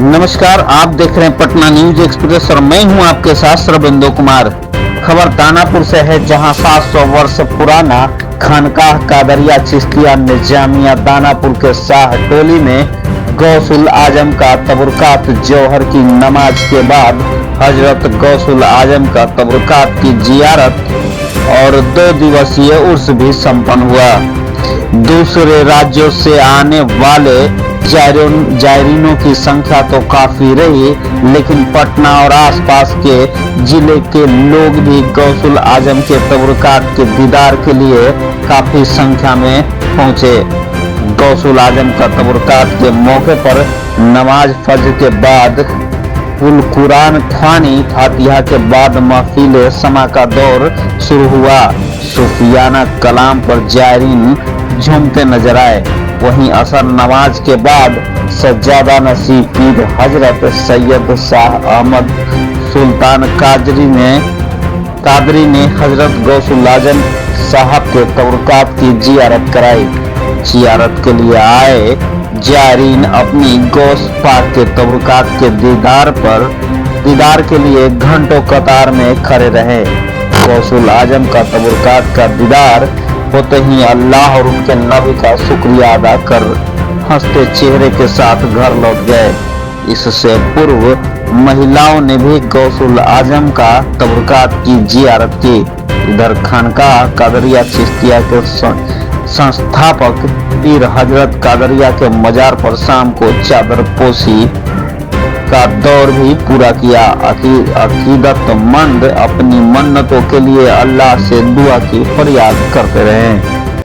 नमस्कार, आप देख रहे हैं पटना न्यूज एक्सप्रेस और मैं हूं आपके साथ श्रवेंदु कुमार। खबर दानापुर से है, जहां 700 वर्ष पुराना खानकाह कादरिया चिश्तिया निजामिया दानापुर के शाह टोली में गौसुल आजम का तबरुकात जौहर की नमाज के बाद हजरत गौसुल आजम का तबरुकात की जियारत और 2 दिवसीय उर्स भी संपन्न हुआ। दूसरे राज्यों से आने वाले जायरीनों की संख्या तो काफी रही, लेकिन पटना और आसपास के जिले के लोग भी गौसुल आजम के तबरुकात के दीदार के लिए काफी संख्या में पहुंचे। गौसुल आजम का तबरुकात के मौके पर नमाज फज्र के बाद उल कुरान ख्वानी फातिहा के बाद महफिल समा का दौर शुरू हुआ। सूफियाना कलाम पर जायरीन झूमते नजर आए। वहीं असर नमाज के बाद सज्जादा नसीब पीर हजरत सैयद शाह अहमद सुल्तान कादरी ने हजरत गौसुल आजम साहब के तबरुकात की जियारत कराई। जियारत के लिए आए जायरीन अपनी गौस पाक के तबरुकात के दीदार के लिए घंटों कतार में खड़े रहे। गौसुल आजम का तबरुकात का दीदार होते ही अल्लाह और उनके नबी का शुक्रिया अदा कर हंसते चेहरे के साथ घर लौट गए। इससे पूर्व महिलाओं ने भी गौसुल आजम का तबरुकात की जियारत की। इधर खानकाह कादरिया चिश्तिया के संस्थापक पीर हजरत कादरिया के मजार पर शाम को चादर पोशी का दौर भी पूरा किया। अकीदतमंद अपनी मन्नतों के लिए अल्लाह से दुआ की फरियाद करते रहे।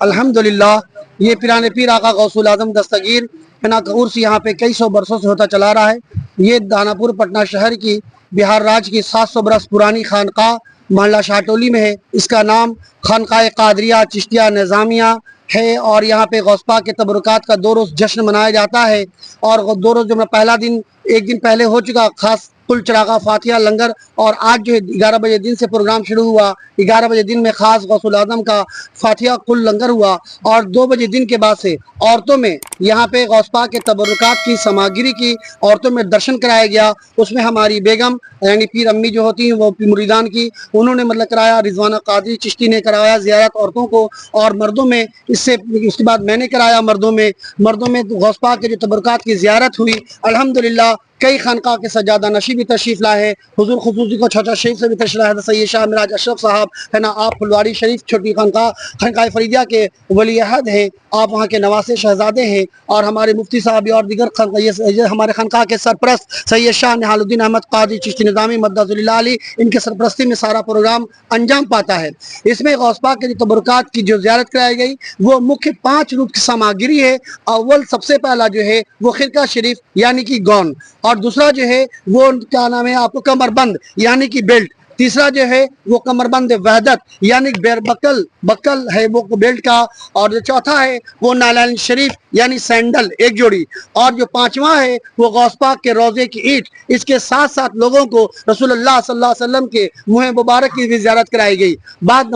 अल्हम्दुलिल्लाह, ये पिराने पीर आका गौसुल आजम दस्तगीर का उर्स यहाँ पे कई सौ बरसों से होता चला रहा है। ये दानापुर पटना शहर की बिहार राज्य की 700 बरस पुरानी खानकाह मोहल्ला शाहटोली में है। इसका नाम खानकाह कादरिया चिश्तिया निजामिया है और यहाँ पे गौस पाक के तबरुकात का 2 रोज़ जश्न मनाया जाता है। और 2 रोज़ जो पहला दिन एक दिन पहले हो चुका खास कुल चरागा फातिहा लंगर, और आज जो है 11 बजे दिन से प्रोग्राम शुरू हुआ। 11 बजे दिन में खास गौसुल आजम का फातिहा कुल लंगर हुआ और 2 बजे दिन के बाद से औरतों में यहाँ पे गौस पाक के तबरुकात की सामग्री की औरतों में दर्शन कराया गया। उसमें हमारी बेगम यानी पीर अम्मी जो होती हैं वो मुरीदान की, उन्होंने मतलब कराया। रिजवाना कादरी चिश्ती ने कराया ज़ियारत औरतों को, और मर्दों में उसके बाद मैंने कराया। मर्दों में गौस पाक के जो तबरुकात की ज़ियारत हुई। अल्हम्दुलिल्लाह, कई खानकाह के सज्जादा नशी भी तशरीफ लाए हैं। हुजूर खुसूसी को छोटा शरीफ से भी तशरीफ लाए सैयद शाह मिराज अशरफ साहब है ना। आप फुलवारी शरीफ छोटी खानकाह फरीदिया के वली अहद हैं, आप वहाँ के नवासे शहजादे हैं। और हमारे मुफ्ती साहब और दीगर हमारे खानकाह के सरप्रस्त सैयद शाह निहालुद्दीन अहमद कादी चिश्ती निज़ामी मद्दज़ुल्लाह अली, इनके सरप्रस्ती में सारा प्रोग्राम अंजाम पाता है। इसमें गौस पाक के तबरुकात की जो ज़ियारत कराई गई वो मुख्य 5 रूप की सामग्री है। अव्वल सबसे पहला जो है वो खिरका शरीफ यानी कि गौन, और दूसरा जो है वो क्या नाम है आपको कमरबंद यानी कि बेल्ट। तीसरा जो है वो कमरबंद वहदत यानी बक्कल है वो बेल्ट का, और जो चौथा है वो नालैन शरीफ यानी सैंडल 1 जोड़ी, और जो 5वां है वो गौस पाक के रोजे की ईंट। इसके साथ साथ लोगों को रसूलुल्लाह सल्लल्लाहु अलैहि वसल्लम के मुँह मुबारक की भी ज़ियारत कराई गई। बाद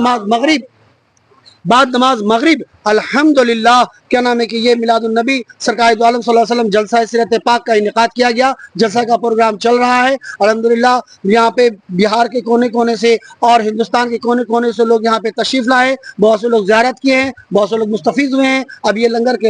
नमाज मगरिब अल्हम्दुलिल्लाह क्या नाम है कि ये मिलादुन नबी सरकार दो आलम सल्लल्लाहु अलैहि वसल्लम जलसा सीरत पाक का इनेकाद किया गया। जलसा का प्रोग्राम चल रहा है अल्हम्दुलिल्लाह। यहाँ पे बिहार के कोने कोने से और हिंदुस्तान के कोने कोने से लोग यहाँ पे तशरीफ लाए। बहुत से लोग ज़ियारत किए हैं, बहुत से लोग मुस्तफ़ीज़ हुए हैं। अब ये लंगर के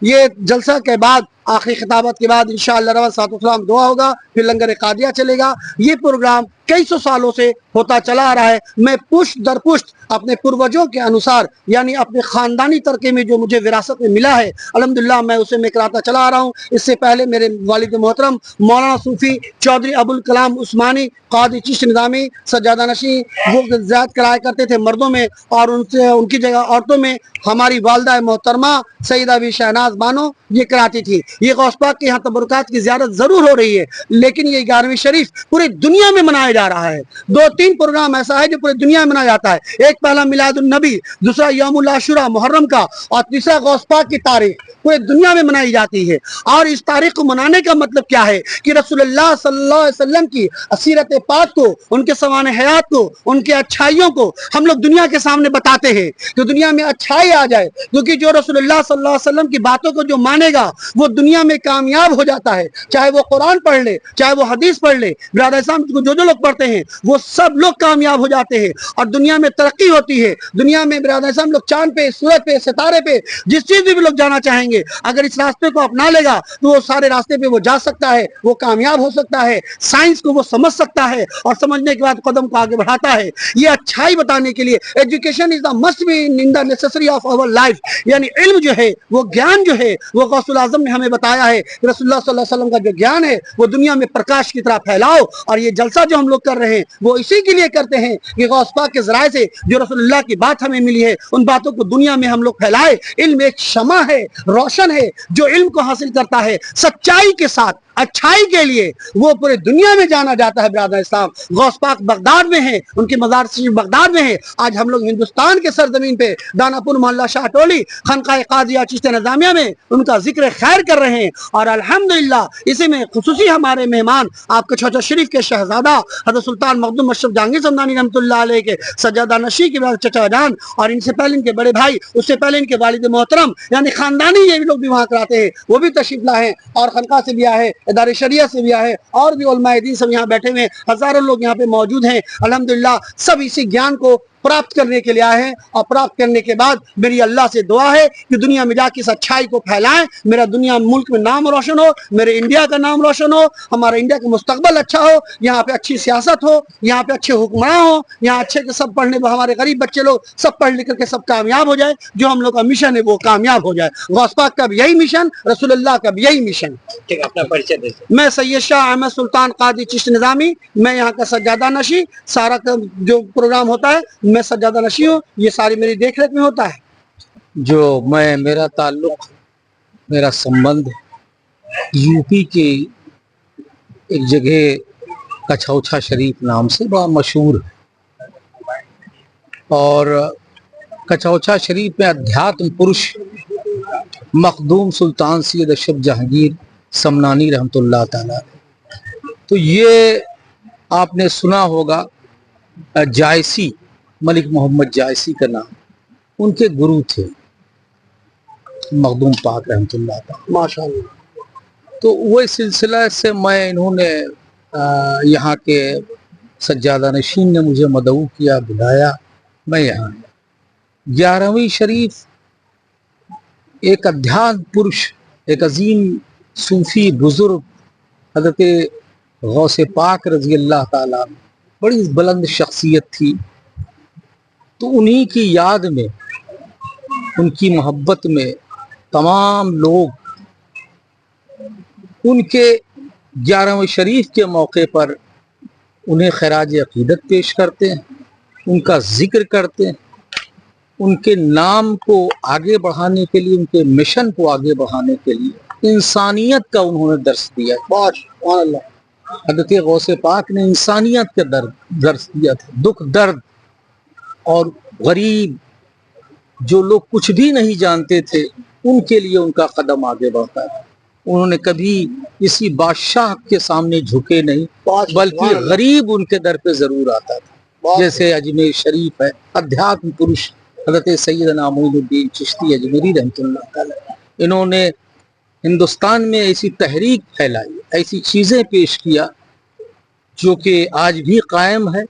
ये जलसा के बाद आखिरी खिताबत के बाद इंशाअल्लाह सातुल दुआ होगा, फिर लंगर कादिया चलेगा। ये प्रोग्राम कई सौ सालों से होता चला आ रहा है। मैं पुष्ट दर पुष्ट अपने पूर्वजों के अनुसार यानी अपने खानदानी तरके में जो मुझे विरासत में मिला है अल्हम्दुलिल्लाह मैं उसे मैं कराता चला आ रहा हूँ। इससे पहले मेरे वालिद मोहतरम मौलाना सूफी चौधरी अबुल कलाम उस्मानी कादी चिश्ती निज़ामी सज्जादा नशी वो ज़ियारत कराया करते थे मर्दों में, और उनकी जगह औरतों में हमारी वालदा मोहतरमा सईदा भी शहनाज बानो ये कराती थी। ये गौस पाक के यहाँ तबरुकात की ज़ियारत ज़रूर हो रही है, लेकिन ये 11वीं शरीफ पूरी दुनिया में मनाया जा रहा है। 2-3 प्रोग्राम ऐसा है जो पूरी दुनिया में मनाया जाता है। एक पहला मिलादुन नबी, दूसरा यौमुल आशुरा मुहर्रम मुहर्रम का और तीसरा गौस पाक की तारीख पूरे दुनिया में मनाई जाती है। और इस तारीख को मनाने का मतलब क्या है कि रसूलुल्लाह सल्लल्लाहु अलैहि वसल्लम की सीरत पाक को, उनके सवाने हयात को, उनके अच्छाइयों को हम लोग दुनिया के सामने बताते हैं कि दुनिया में अच्छाई आ जाए, क्योंकि जो रसूलुल्लाह सल्लल्लाहु अलैहि वसल्लम की बातों को जो मानेगा वो दुनिया में कामयाब हो जाता है, चाहे वो कुरान पढ़ ले, चाहे वो हदीस पढ़ ले। बिरादर इस्लाम को जो लोग पढ़ते हैं वो सब लोग कामयाब हो जाते हैं और दुनिया में तरक्की होती है। दुनिया में बिरादर इस्लाम लोग चांद पे, सूरज पे, सितारे पे, जिस चीज में भी लोग जाना चाहेंगे, अगर इस रास्ते को अपना लेगा तो वो सारे रास्ते पे वो जा सकता है, वो कामयाब हो सकता है, साइंस को वो समझ सकता है और समझने के बाद कदम को आगे बढ़ाता है। ये अच्छाई बताने के लिए education is the must be in the necessary of our life, यानी इल्म जो है, वो ज्ञान जो है, वो गौसुल आजम ने हमें बताया है कि रसूलुल्लाह सल्लल्लाहु अलैहि वसल्लम का जो ज्ञान है वो दुनिया में प्रकाश की तरह फैलाओ। और ये जलसा जो हम लोग कर रहे हैं वो इसी के लिए करते हैं कि गौस पाक के जराए से जो रसूलुल्लाह की बात हमें मिली है उन बातों को दुनिया में हम लोग फैलाए। इल्म एक शमा है, रोशन है, जो इल्म को हासिल करता है सच्चाई के साथ, अच्छाई के लिए, वो पूरे दुनिया में जाना जाता है। बिरादर इस्लाम गौस पाक बगदाद में है, उनके मज़ार शरीफ बगदाद में है। आज हम लोग हिंदुस्तान के सरजमीन पे दानापुर मोहल्ला शाह टोली खानकाह कादिया चिश्तिया निज़ामिया में उनका जिक्र खैर कर रहे हैं। और अल्हम्दुलिल्लाह इसी में खुसूसी हमारे मेहमान आपके छोटा शरीफ के शहजादा हज़रत सुल्तान मखदूम अशरफ जहांगीर समदानी रहमतुल्लाह अलैह के सज्जादा नशी के चचा जान, और इनसे पहले इनके बड़े भाई, उससे पहले इनके वालिद मोहतरम, यानी खानदानी ये भी लोग भी वहाँ कराते हैं, वो भी तशरीफ लाए हैं और खनका से भी आए हैं, इदारे शरिया से भी आए हैं, और भी उलमाए दीन सब यहाँ बैठे हुए हैं, हजारों लोग यहाँ पे मौजूद हैं। अल्हम्दुलिल्लाह सब इसी ज्ञान को प्राप्त करने के लिए आए हैं और प्राप्त करने के बाद मेरी अल्लाह से दुआ है कि दुनिया में जाके इस अच्छाई को फैलाएं, मेरा दुनिया मुल्क में नाम रोशन हो, मेरे इंडिया का नाम रोशन हो, हमारा इंडिया का मुस्तकबल अच्छा हो, यहाँ पे अच्छी सियासत हो, यहाँ पे अच्छे हुक्मरान हो, यहाँ अच्छे के सब पढ़ने, हमारे गरीब बच्चे लोग सब पढ़ लिख करके सब कामयाब हो जाए, जो हम लोग का मिशन है वो कामयाब हो जाए। गौस पाक का भी यही मिशन, रसूलुल्लाह का भी यही मिशन। ठीक है, अपना परिचय दे। मैं सैयद शाह अहमद सुल्तान कादी चिश्ती निज़ामी, मैं यहाँ का सज्जादा नशी, सारा का जो प्रोग्राम होता है मैं सज्जादा नशी हूँ, ये सारी मेरी देख रेख में होता है। जो मेरा ताल्लुक, मेरा संबंध यूपी की एक जगह कछौछा शरीफ नाम से बड़ा मशहूर है, और कछौछा शरीफ में अध्यात्म पुरुष मखदूम सुल्तान सैयद अशरफ जहांगीर समनानी रहमतुल्लाह ताला, तो ये आपने सुना होगा जायसी, मलिक मोहम्मद जायसी का नाम, उनके गुरु थे मखदूम पाक रहमतुल्लाह ताला माशाअल्लाह। तो वो सिलसिला से मैं, इन्होंने यहाँ के सज्जादा नशीन ने मुझे मदऊ किया, बुलाया, मैं यहाँ 11वीं शरीफ एक अध्यात्म पुरुष, एक अजीम सूफी बुजुर्ग हज़रत गौसे पाक रज़ी अल्लाह ताला, बड़ी बुलंद शख्सियत थी, तो उन्हीं की याद में, उनकी मोहब्बत में तमाम लोग उनके 11वें शरीफ के मौके पर उन्हें खराज अकीदत पेश करते हैं, उनका जिक्र करते हैं, उनके नाम को आगे बढ़ाने के लिए, उनके मिशन को आगे बढ़ाने के लिए इंसानियत का उन्होंने दर्स दिया। हज़रत गौसे पाक ने इंसानियत का दर्स दिया था, दुख दर्द और गरीब जो लोग कुछ भी नहीं जानते थे उनके लिए उनका कदम आगे बढ़ता था। उन्होंने कभी किसी बादशाह के सामने झुके नहीं, बल्कि गरीब उनके दर पे जरूर आता था। जैसे अजमेर शरीफ है, अध्यात्म पुरुष हज़रत सैयदना मोइनुद्दीन चिश्ती अजमेरी रहमतुल्लाह ताला, इन्होंने हिंदुस्तान में ऐसी तहरीक फैलाई, ऐसी चीज़ें पेश किया जो कि आज भी कायम है।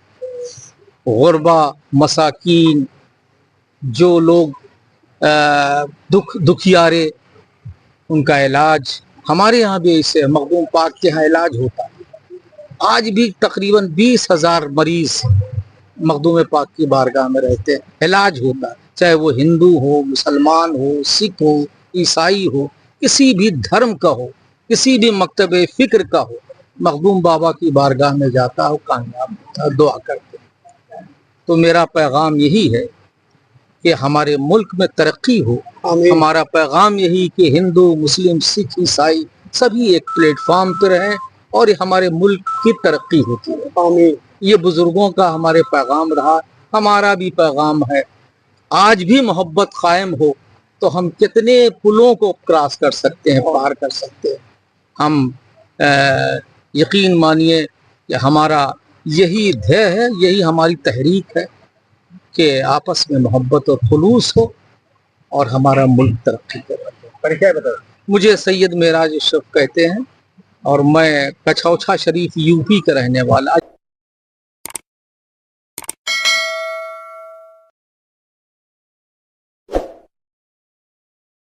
गुरबा, मसाकीन, जो लोग दुखियारे, उनका इलाज, हमारे यहाँ भी ऐसे मखदूम पाक के यहाँ इलाज होता है। आज भी तकरीबन 20,000 मरीज मखदूम पाक की बारगाह में रहते हैं, इलाज होता है, चाहे वो हिंदू हो, मुसलमान हो, सिख हो, ईसाई हो, किसी भी धर्म का हो, किसी भी मकतबे फिक्र का हो, मखदूम बाबा की बारगाह में जाता हो, कामयाब होता है, दुआ करते हैं। तो मेरा पैगाम यही है कि हमारे मुल्क में तरक्की हो। हमारा पैगाम यही कि हिंदू, मुस्लिम, सिख, ईसाई सभी एक प्लेटफॉर्म पर रहें और हमारे मुल्क की तरक्की होती है। ये बुजुर्गों का हमारे पैगाम रहा, हमारा भी पैगाम है। आज भी मोहब्बत कायम हो तो हम कितने पुलों को क्रॉस कर सकते हैं, पार कर सकते हैं। हम यकीन मानिए कि हमारा यही ध्येय है, यही हमारी तहरीक है कि आपस में मोहब्बत और खुलूस हो और हमारा मुल्क तरक्की करे। मुझे सैयद मेराज अशरफ कहते हैं और मैं कछौछा शरीफ यूपी का रहने वाला